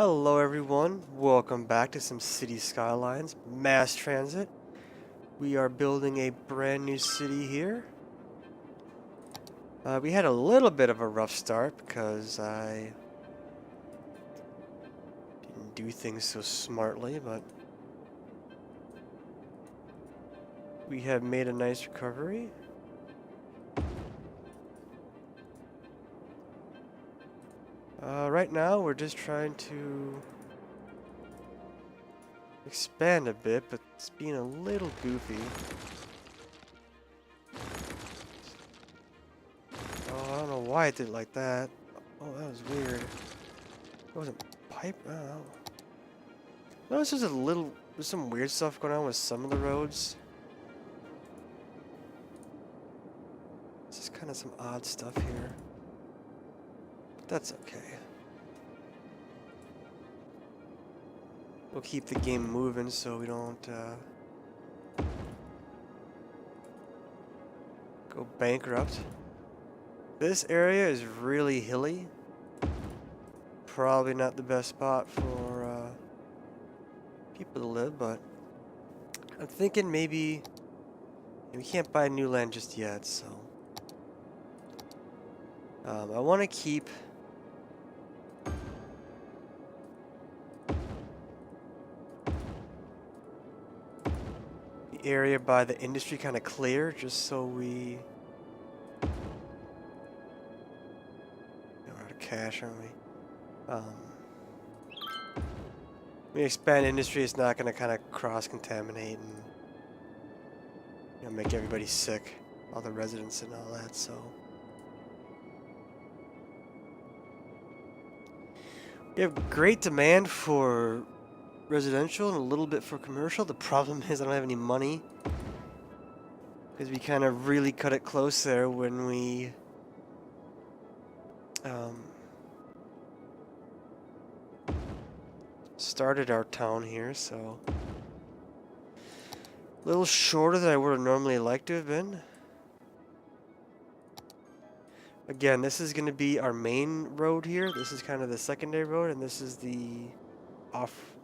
Hello everyone, welcome back to some City Skylines Mass Transit. We are building a brand new city here. We had a little bit of a rough start because I didn't do things so smartly, but we have made a nice recovery. Right now we're just trying to expand a bit, but it's being a little goofy. Oh, I don't know why it did like that. Oh, that was weird. It wasn't pipe. I don't know. No, it's just there's some weird stuff going on with some of the roads. It's just kind of some odd stuff here. But that's okay. We'll keep the game moving so we don't go bankrupt. This area is really hilly. Probably not the best spot for people to live, but I'm thinking maybe we can't buy new land just yet, so I want to keep the area by the industry kind of clear, just so we we're out of cash, aren't we? We expand industry, it's not going to kind of cross-contaminate and make everybody sick, all the residents and all that, so. We have great demand for residential and a little bit for commercial. The problem is I don't have any money because we kind of really cut it close there when we started our town here, so a little shorter than I would have normally liked to have been. Again, this is going to be our main road here. This is kind of the secondary road, and this is the off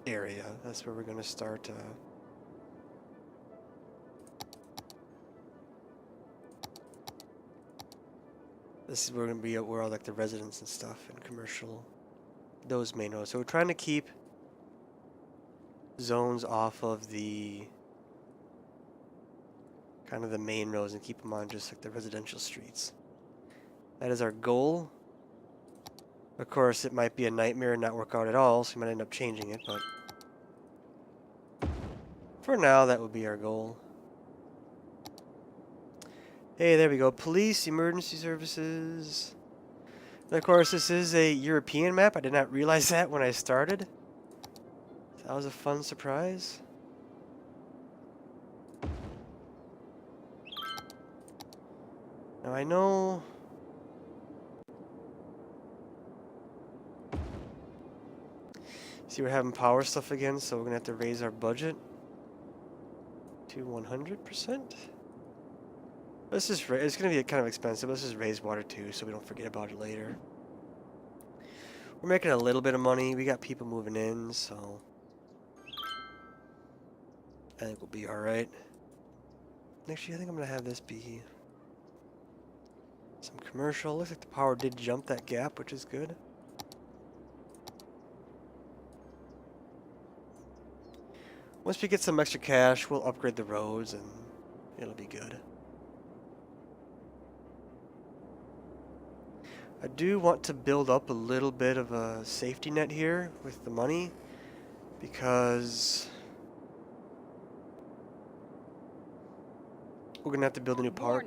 area. That's where we're going to start. This is where we're going to be where all like the residents and stuff and commercial, those main roads. So we're trying to keep zones off of the kind of the main roads and keep them on just like the residential streets. That is our goal. Of course, it might be a nightmare and not work out at all, so we might end up changing it, but for now, that would be our goal. Hey, there we go. Police, emergency services. And of course, this is a European map. I did not realize that when I started. That was a fun surprise. Now I know... See, we're having power stuff again, so we're going to have to raise our budget to 100%. Let's just it's going to be kind of expensive. Let's just raise water too, so we don't forget about it later. We're making a little bit of money. We got people moving in, so I think we'll be all right. Actually, I think I'm going to have this be some commercial. Looks like the power did jump that gap, which is good. Once we get some extra cash, we'll upgrade the roads and it'll be good. I do want to build up a little bit of a safety net here with the money because we're going to have to build a new power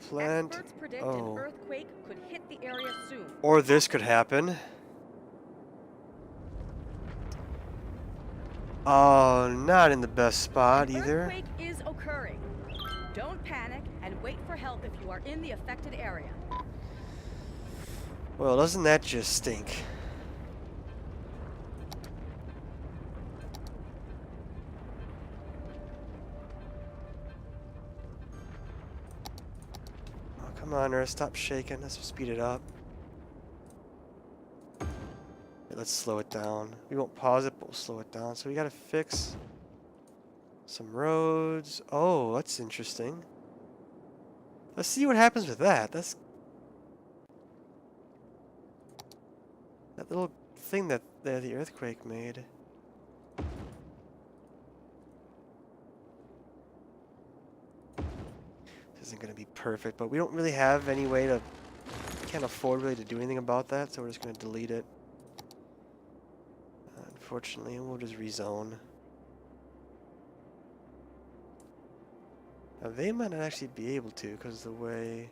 plant. Experts predict an earthquake could hit the area soon. Or this could happen. Oh, not in the best spot either. An earthquake is occurring. Don't panic and wait for help if you are in the affected area. Well, doesn't that just stink? Oh, come on, Earth, stop shaking. Let's speed it up. Let's slow it down. We won't pause it, but we'll slow it down. So we gotta fix some roads. Oh, that's interesting. Let's see what happens with that. That's that little thing that the earthquake made. This isn't gonna be perfect, but we don't really have any way to. Can't afford really to do anything about that, so we're just gonna delete it. Unfortunately, we'll just rezone. Now they might not actually be able to, because the way.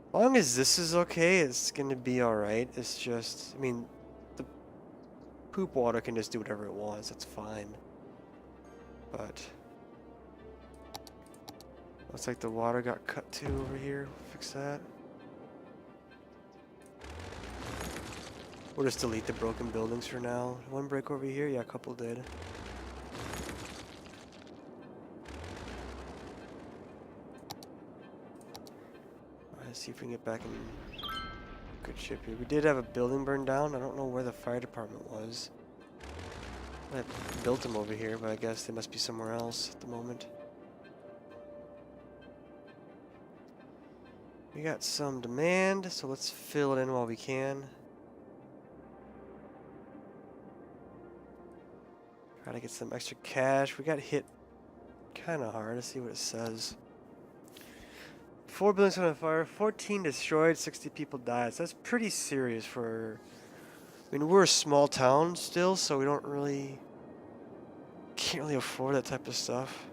As long as this is okay, it's gonna be alright. It's just, I mean, the poop water can just do whatever it wants, that's fine. But, looks like the water got cut too over here. Fix that. We'll just delete the broken buildings for now. One break over here? Yeah, a couple did. Let's see if we can get back in good shape here. We did have a building burned down. I don't know where the fire department was. I built them over here, but I guess they must be somewhere else at the moment. We got some demand, so let's fill it in while we can. Try to get some extra cash. We got hit kind of hard. Let's see what it says. 4 buildings on fire, 14 destroyed, 60 people died. So that's pretty serious for... I mean, we're a small town still, so we don't really... Can't really afford that type of stuff.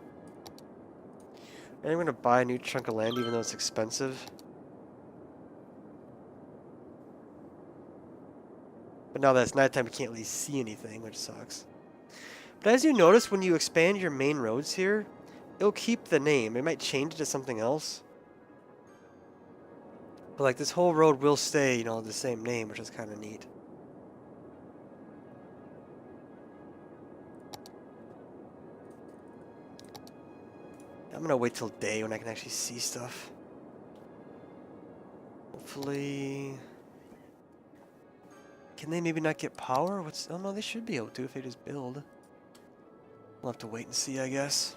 And I'm going to buy a new chunk of land even though it's expensive. But now that it's nighttime, we can't really see anything, which sucks. But as you notice, when you expand your main roads here, it'll keep the name. It might change it to something else. But like this whole road will stay, you know, the same name, which is kind of neat. I'm gonna wait till day when I can actually see stuff. Hopefully... Can they maybe not get power? What's... Oh no, they should be able to if they just build. We'll have to wait and see, I guess.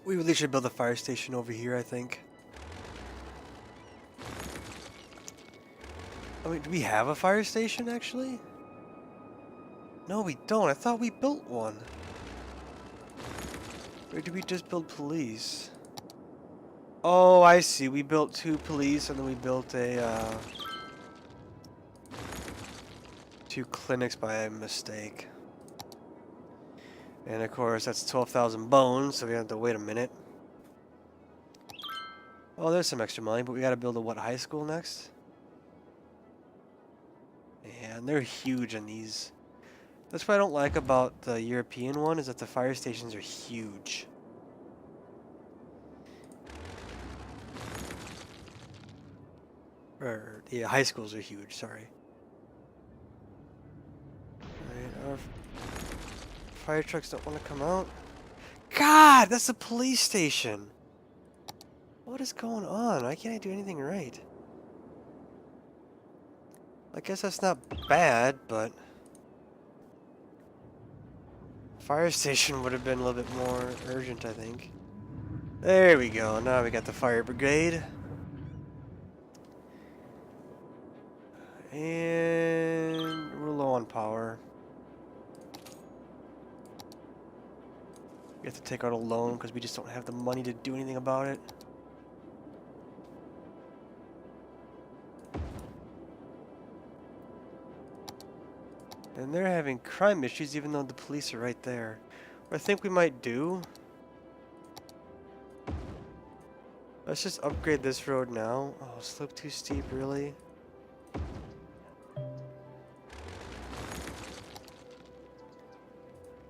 We really should build a fire station over here, I think. I mean, do we have a fire station, actually? No, we don't. I thought we built one. Or did we just build police? Oh, I see. We built 2 police, and then we built a, 2 clinics by mistake. And of course, that's 12,000 bones, so we have to wait a minute. Oh, there's some extra money, but we gotta build a what, high school next? And they're huge on these. That's what I don't like about the European one, is that the fire stations are huge. Or, yeah, high schools are huge, sorry. Alright, our fire trucks don't want to come out. God, that's a police station! What is going on? Why can't I do anything right? I guess that's not bad, but... Fire station would have been a little bit more urgent, I think. There we go. Now we got the fire brigade. And we're low on power. We have to take out a loan because we just don't have the money to do anything about it. And they're having crime issues even though the police are right there. What I think we might do... Let's just upgrade this road now. Oh, slope too steep, really?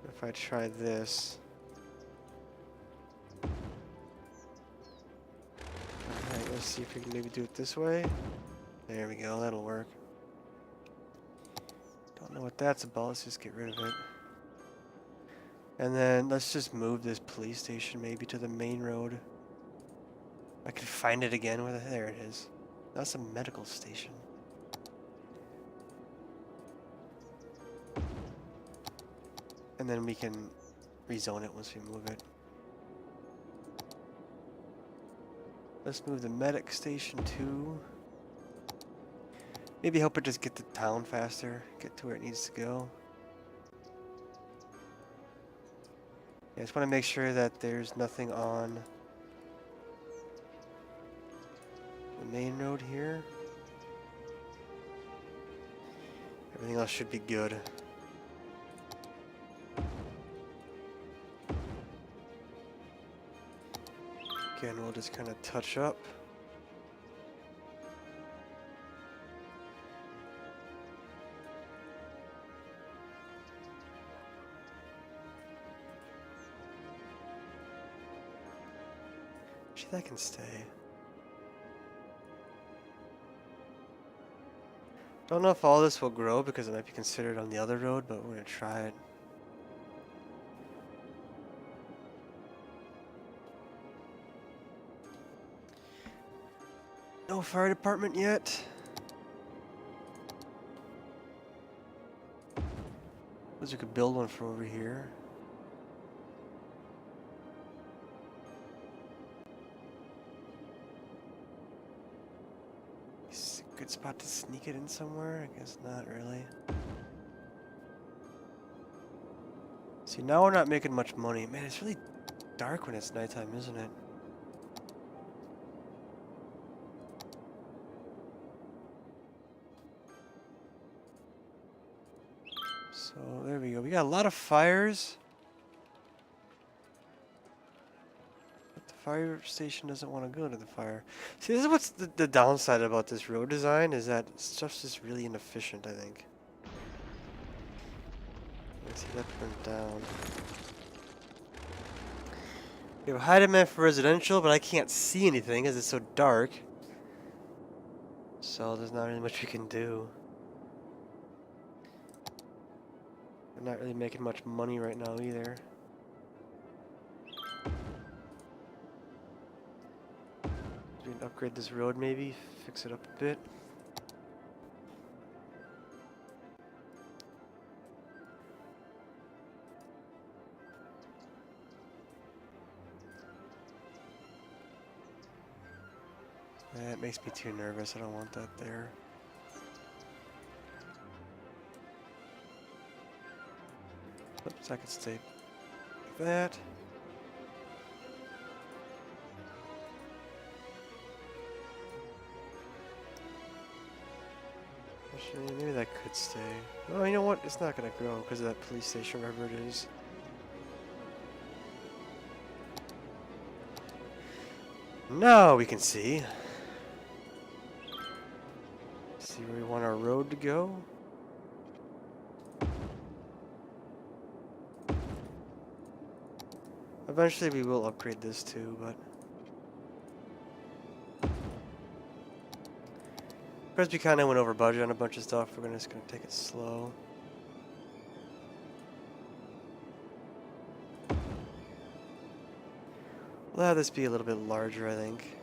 If I try this... Let's see if we can maybe do it this way. There we go, that'll work. Don't know what that's about, let's just get rid of it. And then let's just move this police station maybe to the main road. I can find it again. There it is. That's a medical station. And then we can rezone it once we move it. Let's move the medic station too. Maybe help it just get to town faster, get to where it needs to go. Yeah, I just want to make sure that there's nothing on the main road here. Everything else should be good. Again, we'll just kind of touch up. Actually, that can stay. Don't know if all this will grow because it might be considered on the other road, but we're gonna try it. No fire department yet. Suppose we could build one for over here. Is it a good spot to sneak it in somewhere? I guess not really. See, now we're not making much money. Man, it's really dark when it's nighttime, isn't it? So there we go. We got a lot of fires. But the fire station doesn't want to go to the fire. See, this is what's the downside about this road design, is that stuff's just really inefficient, I think. Let's see that burnt down. We have a high demand for residential, but I can't see anything because it's so dark. So there's not really much we can do. We're not really making much money right now either. We can upgrade this road maybe, fix it up a bit. That makes me too nervous, I don't want that there. Oops, I can stay like that. Actually, maybe that could stay. Oh, you know what? It's not gonna grow because of that police station, wherever it is. Now we can see. See where we want our road to go. Eventually we will upgrade this too, but because we kind of went over budget on a bunch of stuff, we're just gonna take it slow. We'll have this be a little bit larger, I think.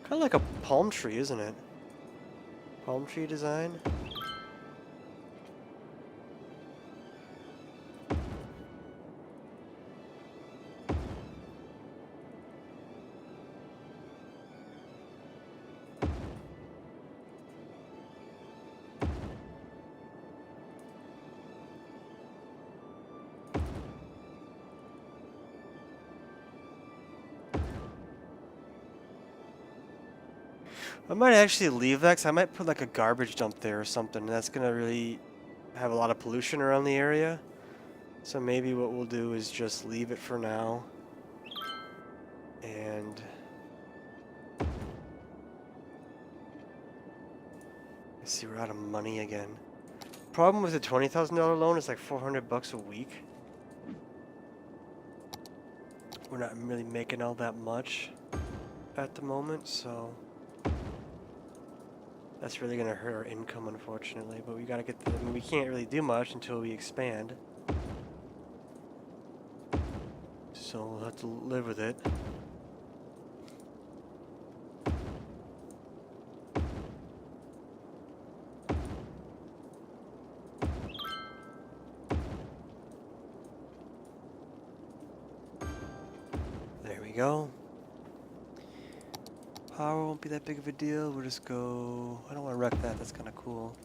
Kind of like a palm tree, isn't it? Palm tree design. I might actually leave that, 'cause I might put like a garbage dump there or something. That's gonna really have a lot of pollution around the area. So maybe what we'll do is just leave it for now. And let's see, we're out of money again. Problem with the $20,000 loan is like $400 a week. We're not really making all that much at the moment, so that's really gonna hurt our income, unfortunately. But we gotta get I mean, we can't really do much until we expand. So we'll have to live with it. There we go. Power won't be that big of a deal. We'll just go... I don't want to wreck that. That's kind of cool.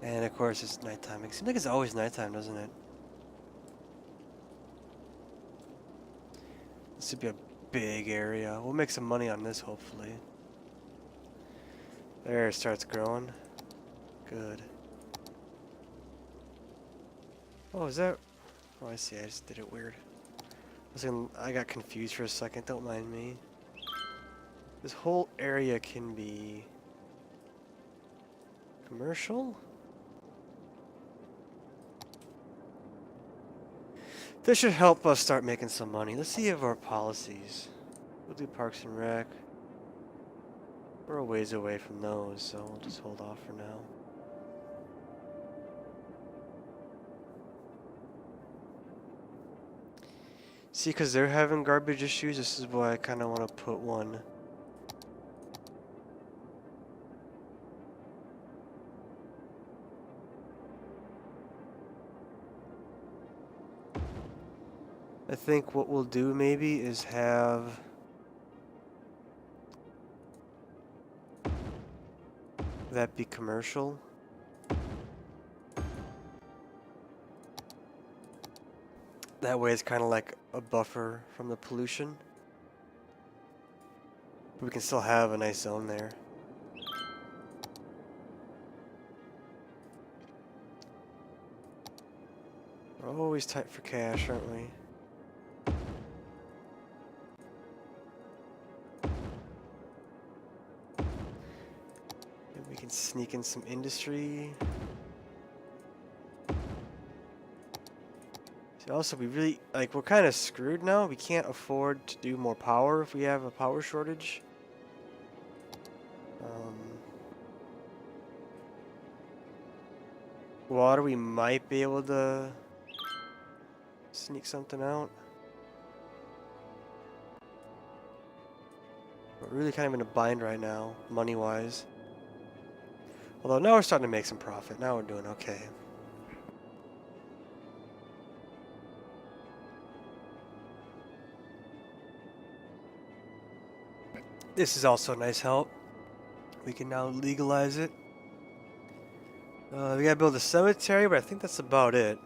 And of course it's nighttime. It seems like it's always nighttime, doesn't it? This would be a big area. We'll make some money on this, hopefully. There, it starts growing. Good. Oh, is that... Oh, I see. I just did it weird. I got confused for a second. Don't mind me. This whole area can be... commercial? This should help us start making some money. Let's see if our policies. We'll do Parks and Rec. We're a ways away from those, so we'll just hold off for now. See, because they're having garbage issues, this is why I kind of want to put one. I think what we'll do maybe is have... that be commercial. That way it's kind of like a buffer from the pollution. But we can still have a nice zone there. We're always tight for cash, aren't we? Maybe we can sneak in some industry. Also, we really, like, we're kind of screwed now. We can't afford to do more power if we have a power shortage. Water, we might be able to sneak something out. We're really kind of in a bind right now, money-wise. Although now we're starting to make some profit. Now we're doing okay. This is also a nice help. We can now legalize it. We gotta build a cemetery, but I think that's about it.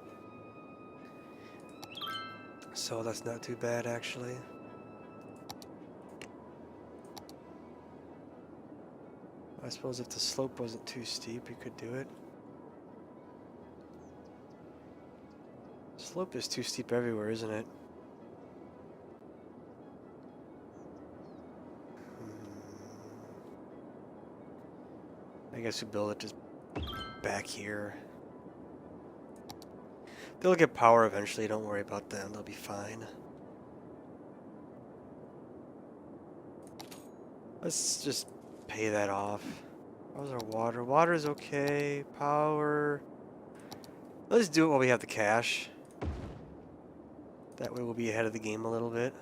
So that's not too bad, actually. I suppose if the slope wasn't too steep, we could do it. Slope is too steep everywhere, isn't it? I guess we build it just back here. They'll get power eventually, don't worry about them, they'll be fine. Let's just pay that off. How's our water? Water is okay. Power. Let's do it while we have the cash. That way we'll be ahead of the game a little bit.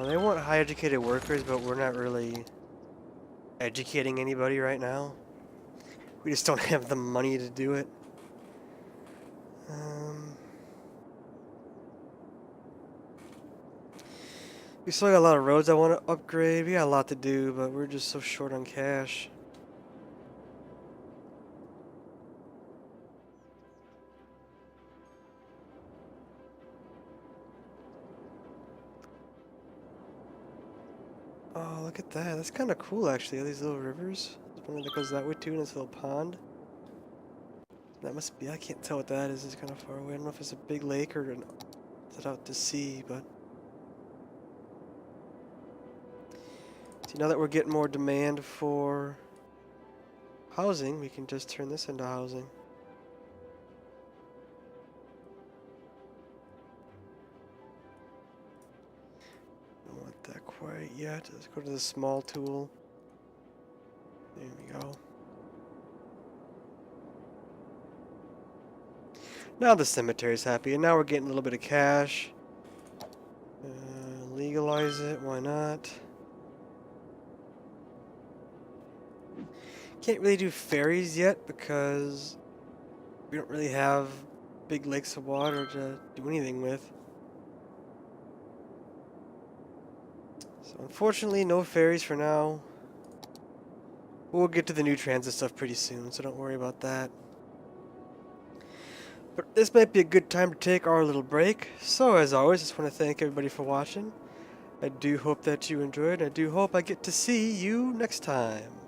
They want high educated workers, but we're not really educating anybody right now. We just don't have the money to do it. We still got a lot of roads I want to upgrade. We got a lot to do, but we're just so short on cash. Oh, look at that. That's kind of cool, actually. All these little rivers. There's one that goes that way, too, and it's a little pond. That must be... I can't tell what that is. It's kind of far away. I don't know if it's a big lake or it's out to sea, but... See, now that we're getting more demand for housing, we can just turn this into housing. Don't want that quite yet. Let's go to the small tool. There we go. Now the cemetery's happy, and now we're getting a little bit of cash. Legalize it, why not? Can't really do ferries yet because we don't really have big lakes of water to do anything with. So unfortunately, no ferries for now. We'll get to the new transit stuff pretty soon, so don't worry about that. But this might be a good time to take our little break. So as always, I just want to thank everybody for watching. I do hope that you enjoyed. I do hope I get to see you next time.